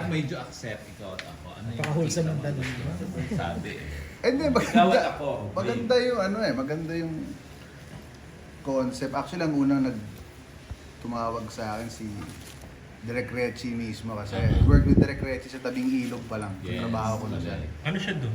Paano medyo accept ikaw at ako? Ano yung Napaka-wholesome ng nakita mo? tanong. Sabi. Hindi, Ikaw at ako. maganda yung ano maganda yung concept. Actually, ang unang tumawag sa akin si Direk Recchi mismo kasi work with Direk Recchi sa tabing ilog pa lang. Yes. Trabaho ko na siya. Ano siya doon?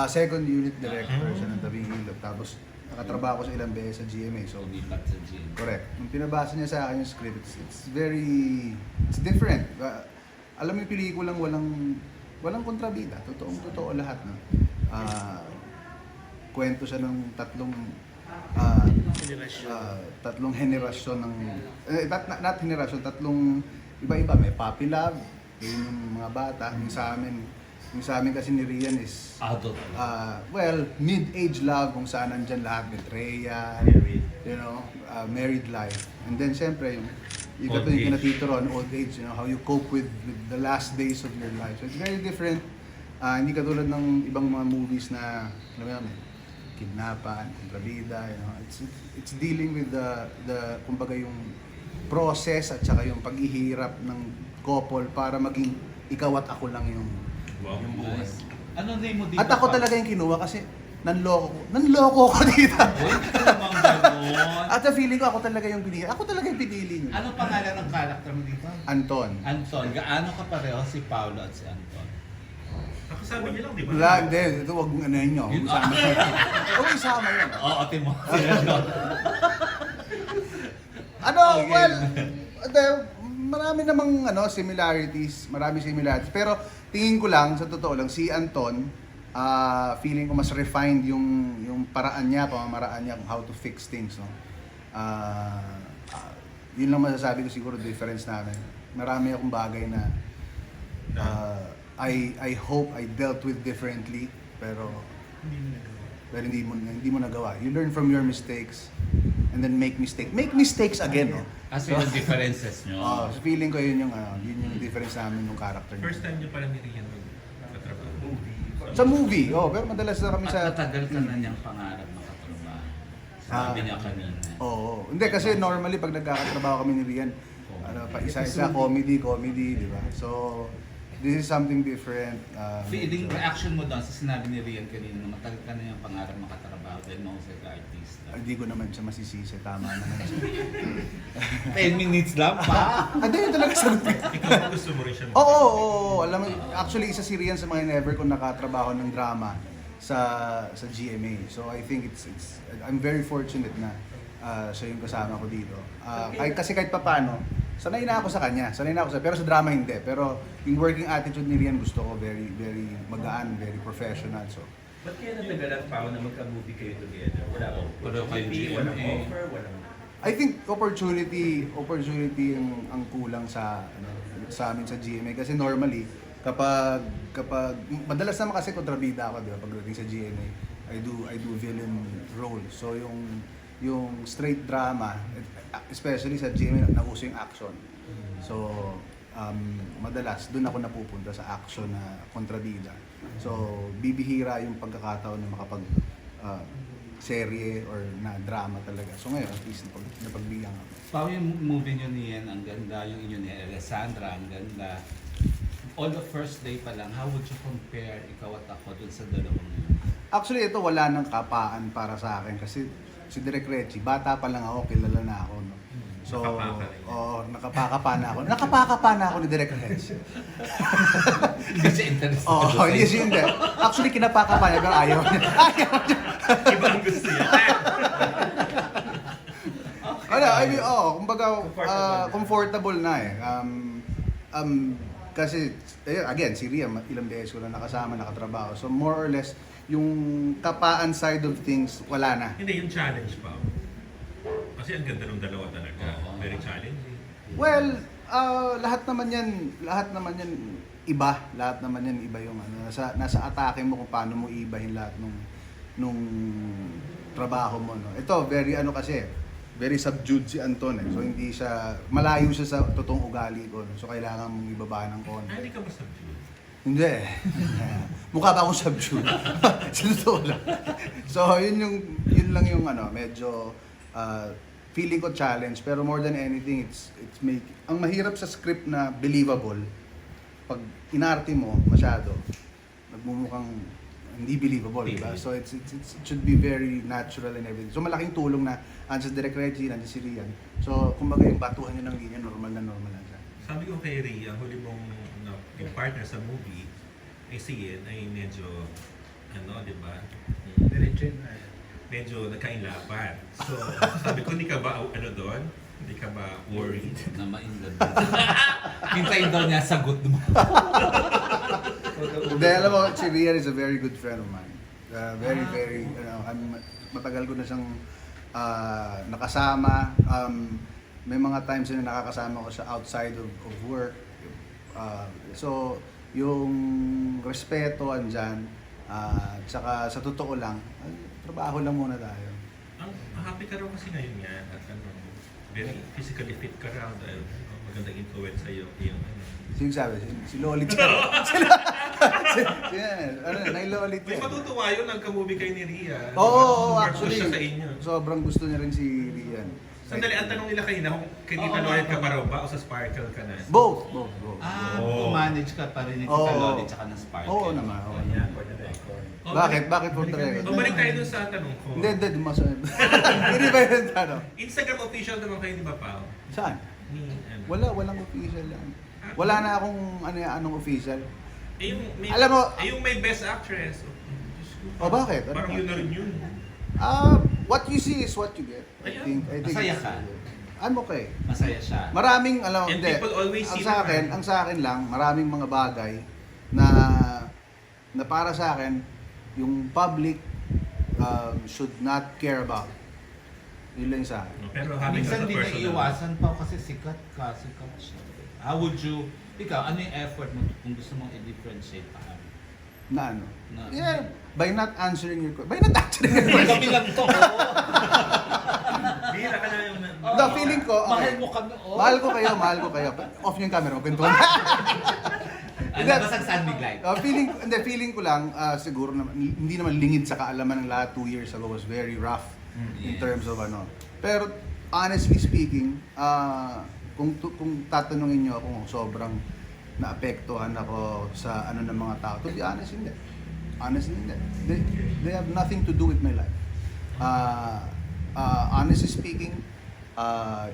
Second unit director siya ng tabing ilog. Tapos nakatrabaho ko sa ilang beses sa GMA. So, So, lipat sa gym. correct. Nung pinabasa niya sa akin yung script, it's different. Alam mo yung pelikulang walang kontrabida. Totoo lahat. No? Kwento siya ng tatlong henerasyon ng not henerasyon, tatlong iba-iba. May puppy love, yun yung mga bata. Yung sa amin kasi ni Rian is Adult. well, mid-age love kung saan nandyan lahat, betrayal, married life. And then siyempre yung Old yung age. kinatituron, old age, how you cope with the last days of your life. So it's very different. Hindi katulad ng ibang mga movies na, alam mo yan, kidnapan, kontrabida, it's dealing with the kumbaga yung process at saka yung paghihirap ng couple para maging ikaw at ako lang yung buhay. Nice. Ano name mo dito? At ako talaga yung kinuha kasi nanloko ko dito. Uy, hindi ka namang ganun. At sa feeling ko ako talaga yung pinili. Ako talaga yung pinili niyo. Anong pangalan ng character mo dito? Anton. Anton. Gaano ka pareho si Paolo at si Anton? Nakasabi niyo lang, di ba? Wala, hindi. Ito wag mong ano nyo. Yun- Isama yun. Huwag isama yun. Oo, Timo. Sinunod. Okay. Well, marami namang similarities. Pero tingin ko lang, sa totoo lang, si Anton, feeling ko mas refined yung paraan niya, pamamaraan niya kung how to fix things. No? Yun lang masasabi ko siguro difference namin. Marami akong bagay na I hope I dealt with differently, pero hindi mo nagawa. You learn from your mistakes and then make mistakes again. No? As yung differences nyo. So feeling ko yun yung difference namin ng character niya. First time niyo pala ni Rian magkatrabaho. Sa movie, pero madalas na kami At sa... matagal ka na niyang pangarap makatrabaho. Sabi niya kanina. Oo. Hindi, kasi normally pag nagkakatrabaho kami ni Rian, pa isa-isa, comedy, di ba? So, this is something different. Feeling reaction mo doon sa sinabi ni Rian kanina na matagal ka na yung pangarap makatrabaho dahil mahusay ka artista. Hindi ko naman siya masisisi, tama naman siya. 10 minutes lang pa! Hindi, yun talaga sagot ko. Ikaw ba gusto mo rin siya? Oo. Alam mo, actually, isa si Rian sa mga never ko nakatrabaho ng drama sa GMA. So, I think I'm very fortunate na siya yung kasama ko dito. Kasi kahit papano, sanay na ako sa kanya. Pero sa drama hindi. Pero yung working attitude ni Rian gusto ko very, very magaan, very professional. So, Ba't kaya natagalan pa ako na magka-movie kayo together? Wala akong Wala kayong walang GMA. offer, walang... I think opportunity ang kulang sa amin sa GMA kasi normally kapag madalas naman kasi kontrabida ako, di ba, pagdating sa GMA, I do villain role. So yung straight drama, especially sa GMA, nauso yung action. So madalas doon ako napupunta sa action na kontrabida. So bibihira yung pagkakataon na makapag serye or na drama talaga. So ngayon, at least napagbigyan ako. Pao yung movie nyo niyan, ang ganda. Yung inyo ni Alessandra, ang ganda. On the first day pa lang, how would you compare ikaw at ako dun sa dalawang yun? Actually, ito wala nang kapaan para sa akin kasi si Direk Recchi, bata pa lang ako, kilala na ako. No? So, nakapaka na ako. Nakapaka pa na ako ni Direk Recchi. Hindi siya interested. Hindi siya hindi. Actually, kinapaka pa niya, pero ayaw niya. Iba ang gusto niya. Kumbaga, comfortable na eh. Kasi, again, si Ria, ilang beses ko na nakasama, nakatrabaho. So, more or less, yung kapaan side of things, wala na. Hindi, yung challenge pa. Kasi ang ganda ng dalawa talaga. Very challenging. Well, lahat naman yan iba. Lahat naman yan iba yung nasa atake mo kung paano mo iibahin lahat nung trabaho mo. No? Ito, very subdued si Anton. So hindi siya, malayo siya sa totoong ugali ko. No? So kailangan mong ibaba ng konti. Hindi ka ba subdued? Hindi. Mukha ba akong subdued? Sa totoo lang. So yun lang yung medyo feeling ko challenge, pero more than anything, ang mahirap sa script na believable pag inarte mo masyado, nagmumukhang hindi believable, di ba? So it should be very natural and everything. So malaking tulong na andyan si Direk Reggie, andyan si Rian. So kumbaga yung batuhan nyo ng linya, normal na siya. Sabi ko kay Ria, huli mong yung partner sa movie, ay si Ian, ay medyo, di ba? Diretso na. Medyo nagkainlapan. So, sabi ko, hindi ka ba, doon? Hindi ka ba worried? Na ma-inlove. Hintayin daw niya sagot mo. Hindi, alam mo, si Rian is a very good friend of mine. Very, matagal ko na siyang nakasama. May mga times na nakakasama ko siya outside of work. So, yung respeto andyan, tsaka sa totoo lang, trabaho lang muna tayo. Ang happy ka raw kasi ngayon nga, at very physically fit ka raw dahil magandang influence sa'yo yung Sino sabi? Si Lolit. Nay Lolit May yan. matutuwa yun ang kamovie kay ni Ria. Oo, Super actually, siya sa inyo. sobrang gusto niya rin si Rian. Sandali, ang tanong nila kanina kung kay Tita Lolit ka pa raw ba o sa Sparkle ka na? Both. Manage ka pa rin ni Tita Oo. Loli tsaka ng Sparkle. Oo naman. Oo. Kanya, for the record. Bakit for the record? Bumalik tayo dun sa tanong ko. Hindi, dumasabi. Hindi ba yun, ano? Instagram official naman kayo, di ba, Pao? Saan? Ni, Walang official yan. Wala na akong anong official. yung may, Alam mo- yung may best actress. Diyos ko. O bakit? Ano Parang ba? yun na rin yun. What you see is what you get. I think Masaya it's- ka? I'm okay. Masaya siya. Maraming, alam mo, And hindi. people always Ang see sa akin, naman. ang sa akin lang, maraming mga bagay na para sa akin, yung public should not care about. Yun lang sa akin. Pero having Minsan as a di personal. naiiwasan pa kasi sikat siya. How would you, ikaw, ano yung effort mo kung gusto mong i-differentiate pa kami? Na ano? Na- Yeah, by not answering your question. By not answering your question. Kami lang to. Bihira ka na yung... The feeling ko, okay. Mahal mo kami. Mahal ko kayo. Off niyo yung camera, magkwentuhan. Ano ba sa sunbig light? Feeling ko lang, siguro naman, hindi naman lingid sa kaalaman ng lahat. 2 years ago was very rough in Yes. terms of ano. Pero honestly speaking, kung tatanungin niyo ako kung sobrang naapektuhan ako sa ano ng mga tao, to be honest, hindi. Honestly, hindi. They have nothing to do with my life. Honestly speaking,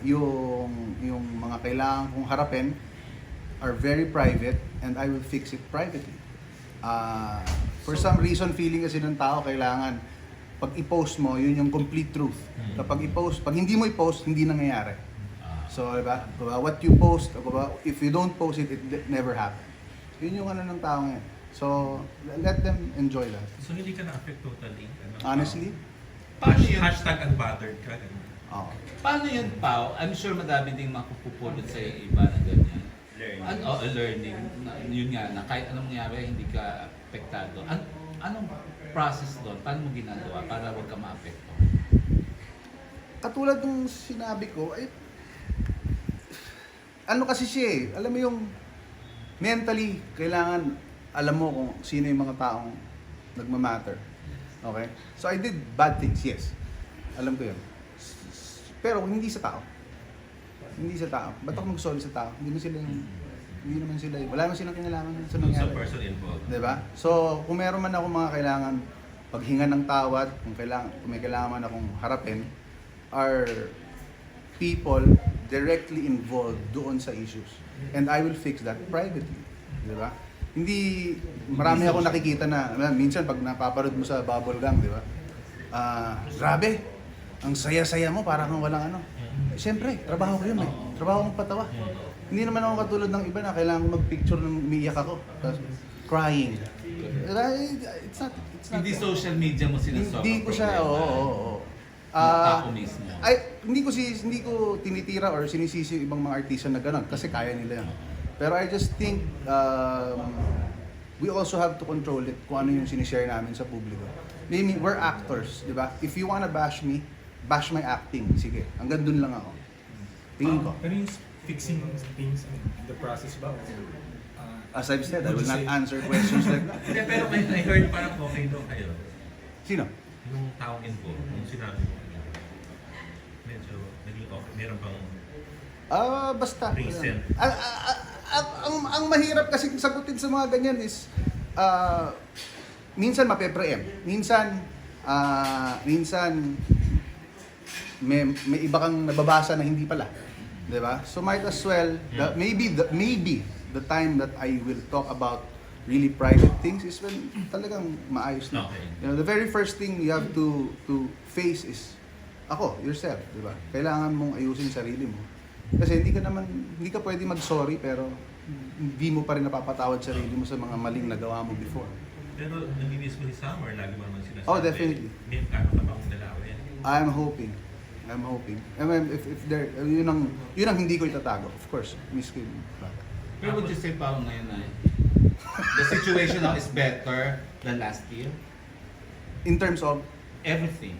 yung mga kailangan kong harapin are very private and I will fix it privately. For some reason, feeling kasi ng tao kailangan pag i-post mo, yun yung complete truth. Kapag pag hindi mo i-post, hindi nangyayari. So, diba? What you post, if you don't post it, it never happens. Yun yung ano ng tao ngayon. So, let them enjoy that. So hindi ka na-affect totally? Honestly? Paano yun? Hashtag unbothered ka. ganun. Oo. Paano yun, Pao? I'm sure madami ding makupupulot sa iba na ganyan. Learning. Learning. Yun nga, na kahit anong mangyari, hindi ka apektado. Anong process doon? Paano mo ginagawa para huwag ka maapekto? Katulad ng sinabi ko, ano kasi siya eh, alam mo yung mentally, kailangan alam mo kung sino yung mga taong nagmamatter. Okay? So I did bad things, yes. Alam ko yun. Pero hindi sa tao. Hindi sa tao. Ba't ako mag-sorry sa tao? Hindi naman sila, wala naman silang kinalaman sa Sa nangyari. person involved. Diba? So, kung meron man ako mga kailangan paghinga ng tawad, kung may kailangan man akong harapin, are people directly involved doon sa issues. And I will fix that privately. Diba? Hindi, marami ako nakikita na, minsan pag napaparod mo sa bubble gang, diba? Grabe, ang saya-saya mo, parang kang walang ano. Siyempre, trabaho ko yun eh. Trabaho kong patawa. Hindi naman ako katulad ng iba na kailangan ko mag-picture ng umiiyak ako. Tapos, crying. It's not Hindi social media mo sinasolve. hindi ko siya, oo. Tao mismo. Hindi ko tinitira or sinisisi yung ibang mga artista na gano'n kasi kaya nila yan. Pero I just think we also have to control it kung ano yung sinishare namin sa publiko. Meaning, we're actors, di ba? If you wanna bash me, bash my acting. Sige, hanggang dun lang ako. Tingin ko. Pero yung fixing things in the process ba? As I've said, I Would will you not say- answer questions like that. Hindi, pero I heard parang okay daw kayo. Sino? Yung taong involved, yung sinabi mo. Medyo naging okay. Meron bang Basta. Recent. ang mahirap kasi sagutin sa mga ganyan is, minsan mape-preempt. Minsan may iba kang nababasa na hindi pala. 'Di ba? So might as well, maybe the time that I will talk about really private things is when talagang maayos na. Okay. You know, the very first thing you have to face is yourself, 'di ba? Kailangan mong ayusin yung sarili mo. Kasi hindi ka pwede mag-sorry pero hindi mo pa rin napapatawad sarili mo sa mga maling nagawa mo before. Pero nag-miss mo si Summer, lagi mo naman sinasabi. Oh, definitely. May kano ka bang dalawin? I'm hoping. I mean, if there, yun ang hindi ko itatago. Of course, miss ko yung bata. Pero would you say parang ngayon na the situation now is better than last year? In terms of, Everything,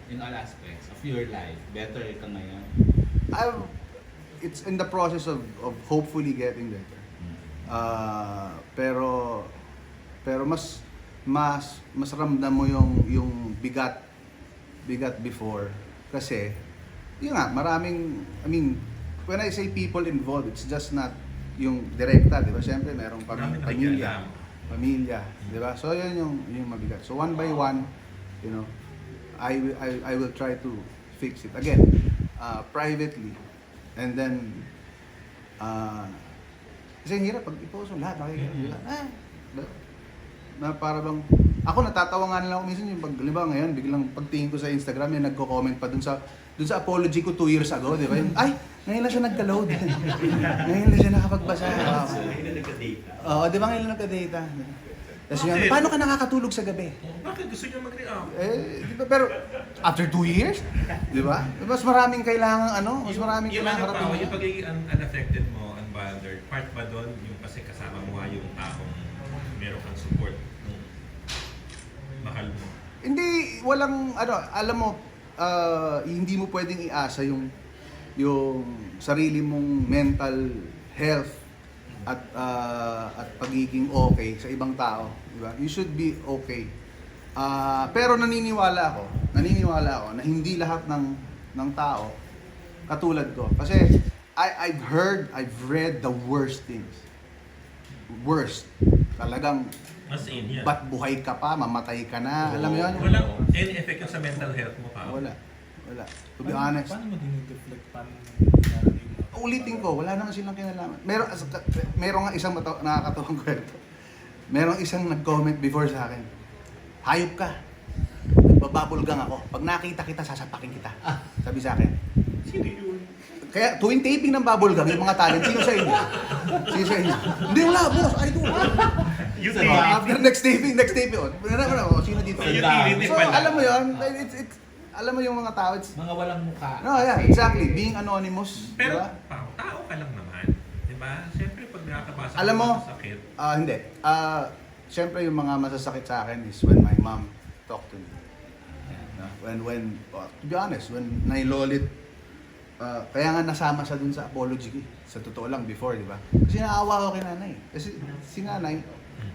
in all aspects of your life, better ka ngayon? it's in the process of hopefully getting better. Pero mas ramdam mo yung bigat before kasi yun nga when I say people involved, it's just not yung direkta, di ba? Siyempre merong Marami pamilya, nakikialam. di ba? So yun yung mabigat. So one by one, you know, I will try to fix it again, privately, and then kasi ang hirap pag i-post mo lahat, na para bang ako natatawa nga nila ako minsan yung pag halimbawa ngayon biglang pagtingin ko sa Instagram yung nagko-comment pa dun sa apology ko 2 years ago, di ba? Ay, ngayon lang siya nagka-load. Ngayon lang siya nakapagbasa. Hindi na nagka-data. Oo, di ba ngayon lang nagka-data? Tapos yun, paano ka nakakatulog sa gabi? Bakit gusto niyo mag-react? Di ba? Pero after 2 years, di ba? Mas maraming kailangan mas maraming yung kailangan harapin. yung pagiging unaffected mo, unbothered, part ba doon yung kasi kasama mo nga yung taong meron kang support nung mahal mo? Hindi, walang, alam mo, hindi mo pwedeng iasa yung sarili mong mental health at pagiging okay sa ibang tao, di ba? You should be okay. Pero naniniwala ako na hindi lahat ng tao katulad ko. Kasi I've read the worst things. Worst. Talagang As in, yan. ba't buhay ka pa, mamatay ka na, alam mo yun? Walang any effect yun sa mental health mo pa. Wala. To be honest. Paano mo dinideflect? Paano nangyari yung... Ulitin ko, wala naman silang kinalaman. Meron nga isang nakakatawang kwento. Merong isang nag-comment before sa akin. Hayop ka. Nagbabubble gang ako. Pag nakita kita, sasapakin kita. Sabi sa akin. Sino yun? Kaya tuwing taping ng bubble gang, yung mga talent, sino sa inyo? Hindi wala, boss. I do. Yung So, feeling. after next taping, sino dito? Yung feeling So, pala. alam mo yun, alam mo yung mga tao, Mga walang mukha. no, yeah, exactly. Being anonymous, Pero diba? tao ka lang naman. Diba? Siyempre pag nakakabasa Alam ka mo, ng sakit, Hindi. Siyempre yung mga masasakit sa akin is when my mom talked to me. To be honest, when nailolit, kaya nga nasama siya dun sa apology ko. Sa totoo lang before, di ba? Kasi naawa ako kay nanay. Kasi si nanay,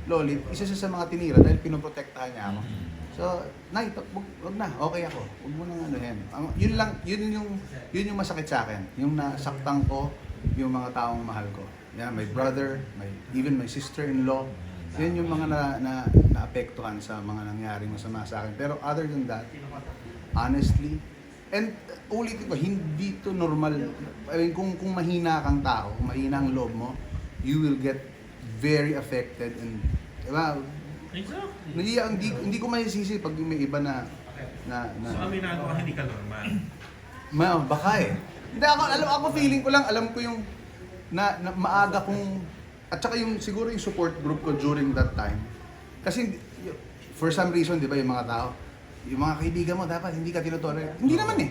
Lolit, isa siya sa mga tinira dahil pinoprotektahan niya ako. So, nay, wag na, okay ako. Wag mo nang ano yan. Yun yung masakit sa akin. Yung nasaktan ko yung mga taong mahal ko. Yan, my brother, even my sister-in-law. Yan yung mga naapektuhan sa mga nangyaring masama sa akin. Pero other than that, honestly, and ulitin ko, hindi to normal. I mean, kung mahina kang tao, kung mahina ang loob mo, you will get very affected and diba? exactly. Hindi ko masisisi pag may iba na So aminado ka hindi ka normal. baka eh. Hindi ako feeling ko lang, alam ko yung na maaga kong at saka yung siguro yung support group ko during that time. Kasi for some reason, 'di ba, yung mga tao, yung mga kaibigan mo dapat hindi ka tinutolerate. Hindi naman eh.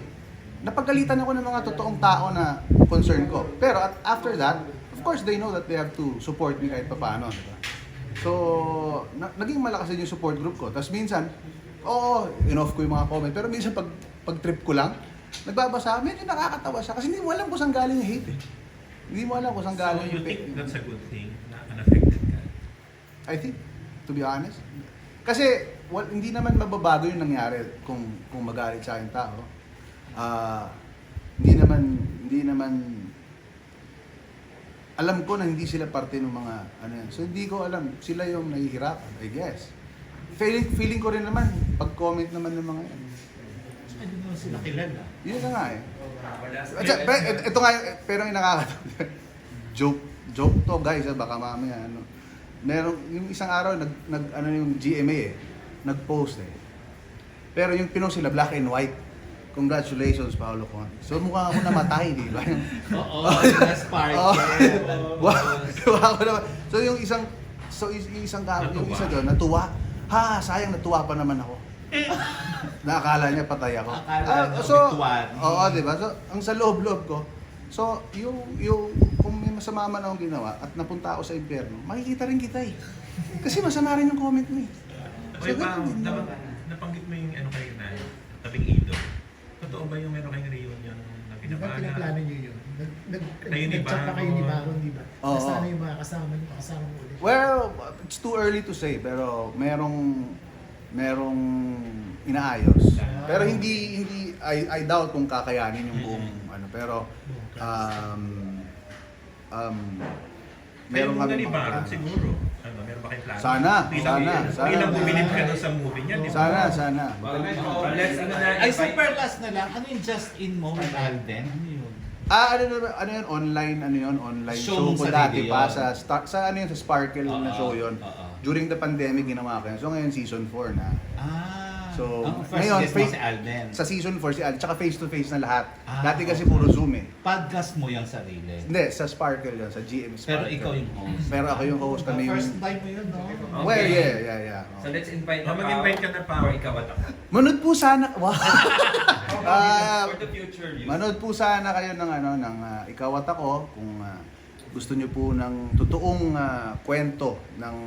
Napagalitan ako ng mga totoong tao na concern ko. Pero after that, of course they know that they have to support me kahit papaano, 'di ba? So, naging malakas din yung support group ko. Tapos minsan, in-off ko yung mga comment. Pero minsan pag trip ko lang, nagbabasa, medyo nakakatawa siya. Kasi hindi mo alam kung saan galing yung hate eh. Hindi mo alam kung saan So galing you yung think that's a good thing na unaffected ka? I think, to be honest. Kasi hindi naman mababago yung nangyari kung magalit sa akin tao. alam ko na hindi sila parte ng mga ano yan. So hindi ko alam, sila yung nahihirapan, I guess. Feeling ko rin naman, pag-comment naman ng mga yan. Hindi naman sila kilala. Yun na nga eh. Wala sa Ito nga, pero yung nakakatawa. Joke to guys, baka mamaya ano. Meron, yung isang araw, ano yung GMA eh, nag-post eh. Pero yung pinost sila, black and white. Congratulations, Paolo Conte. So mukha ako namatay, di ba? Oo, na sparkle. Wow, ako naman. So yung isang yung isa doon natuwa. Ha, sayang natuwa pa naman ako. Nakakala niya patay ako. Akala niya so, bituan. oo, di ba? So, ang sa loob-loob ko, so, yung kung may masama man akong ginawa at napunta ako sa impyerno, makikita rin kita eh. Kasi masama rin yung comment mo eh. Okay, ganun din yun. nabanggit mo yung ano kayo na, tabing ilog. Totoo ba yung meron kayong reunion na Di ba pinapala? pinaplano nyo yun? Kayo ni Nag-chat pa kayo ni Baron, di ba? Oo. Sana yung mga kasama mo ulit. Well, it's too early to say, pero merong inaayos. Pero hindi I doubt kung kakayanin yung buong ano, pero Meron kami na ni mga Baron plano. siguro. Ano, meron ba kayong plano? Sana. Bilang bumilib ka doon sa movie niya, di ba? Sana. Let's Ay, super last na lang. Ano yung just in mo with Alden? Ano yun? Ano yun, online Show show mo ko sa dati radio pa yun. sa ano yun, sa Sparkle na Oo, show yun. oo. During the pandemic ginawa ko yun. So ngayon season 4 na. So, ang first ngayon, guest mo si Alden. Sa season 4 si Al, tsaka face to face na lahat. Ah, Dati kasi okay. puro Zoom eh. Podcast mo yung sarili. Hindi, sa Sparkle yun, sa GM Pero Sparkle. ikaw yung host. Pero ako yung host, kami yung... First time mo yun, no? Well, yeah. So let's invite na Mag-invite ka na pa. Or ikaw at ako. Manood po sana... Wow! For the future use. Manood po sana kayo ng Ikaw at Ako kung gusto niyo po ng totoong kwento ng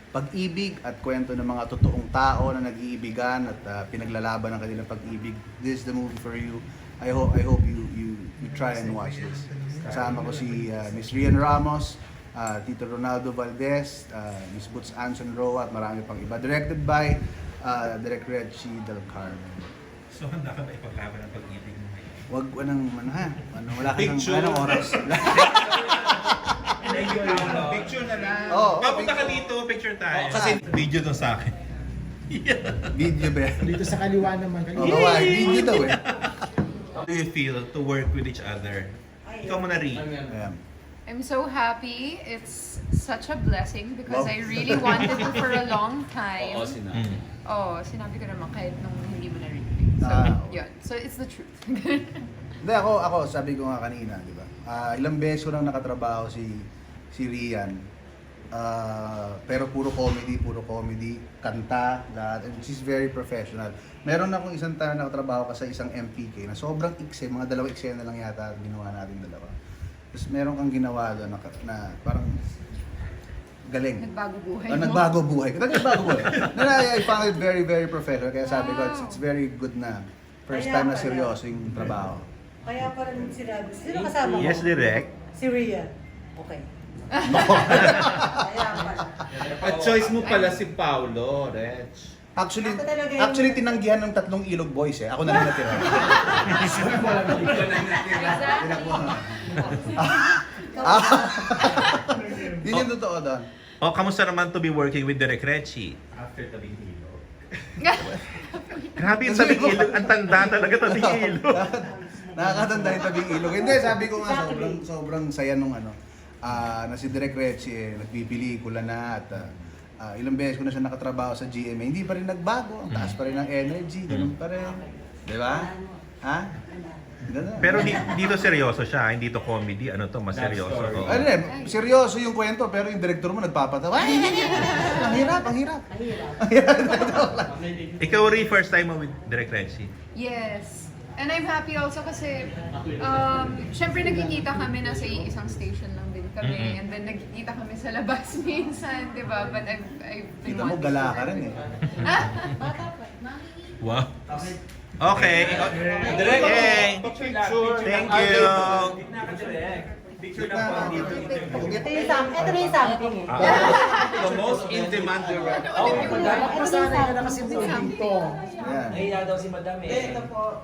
pag-ibig at kwento ng mga totoong tao na nag-iibigan at pinaglalaban ng kanilang pag-ibig. This is the movie for you. I hope you try and watch this. Kasama ko si Miss Rian Ramos, Tito Ronaldo Valdez, Miss Boots Anson Roa at marami pang iba. Directed by Direk Reggie Del Carmen. So handa ka ba ipaglaban ang pag-ibig mo ngayon? Wag wala ka Picture. ng oras. Picture na lang. Oo, Papunta ka dito, picture tayo. Kasi- video to sa akin. Video ba? Dito sa kaliwa naman. Oo, video daw eh. How do you feel to work with each other? Ikaw mo na rin. Ayan. I'm so happy. It's such a blessing because Wow. I really wanted to for a long time. Oo, sinabi. Oh, sinabi ko naman kahit nung hindi mo narinig. So, Okay. yun. So, it's the truth. Hindi, ako, sabi ko nga kanina, di ba? Ilang beses ko lang nakatrabaho si Rian. Pero puro comedy, kanta, lahat. And she's very professional. Meron akong isang time na nakatrabaho ka sa isang MPK na sobrang ikse, mga dalawang eksena lang yata ginawa natin dalawa. Tapos meron kang ginawa doon na parang galing. Nagbago buhay mo. Nagbago buhay ko. Nagbago buhay. I found it very, very professional. Kaya sabi ko, it's very good na first time na seryoso yung trabaho. Kaya pala nung sinabi, sino kasama mo? Yes, direct. Si Rhea. Okay. Kaya pala. At choice mo pala si Paulo, Reg. Actually, Ako talaga yung- tinanggihan ng 3 Ilog boys eh. Ako na lang natira. Yun yung totoo doon. O, kamusta naman to be working with Direk Reggie? After tabing ilog. Grabe yung tabing ilog. Ang tanda talaga tabing ilog. Nakakatanda yung tabing ilog. Hindi, sabi ko nga sobrang saya nung na si Direk Reggie nagbipelikula na at ilang beses ko na siya nakatrabaho sa GMA. Hindi pa rin nagbago. Ang taas pa rin ng energy. Ganun pa rin. Di ba? Ha? Ganun. Pero dito seryoso siya, hindi to comedy. Ano to, mas Love seryoso. story. Oo. Ano seryoso yung kwento pero yung director mo nagpapatawa. Ang hirap. Ikaw rin, first time mo with Direk Reggie. Yes. And I'm happy also kasi, syempre nagkikita kami na sa isang station lang din kami. Mm-mm. And then nagkikita kami sa labas minsan, di ba? But I've been Kita mo, wanting gala to- ka rin eh. Wow. Okay. Direct. Yay. Picture. Thank you. Picture na po dito. Ito yung something eh. The most in-demand director. Masanay ka na kasi dito. Ayan. Nahiya daw si Madam eh. Ito po.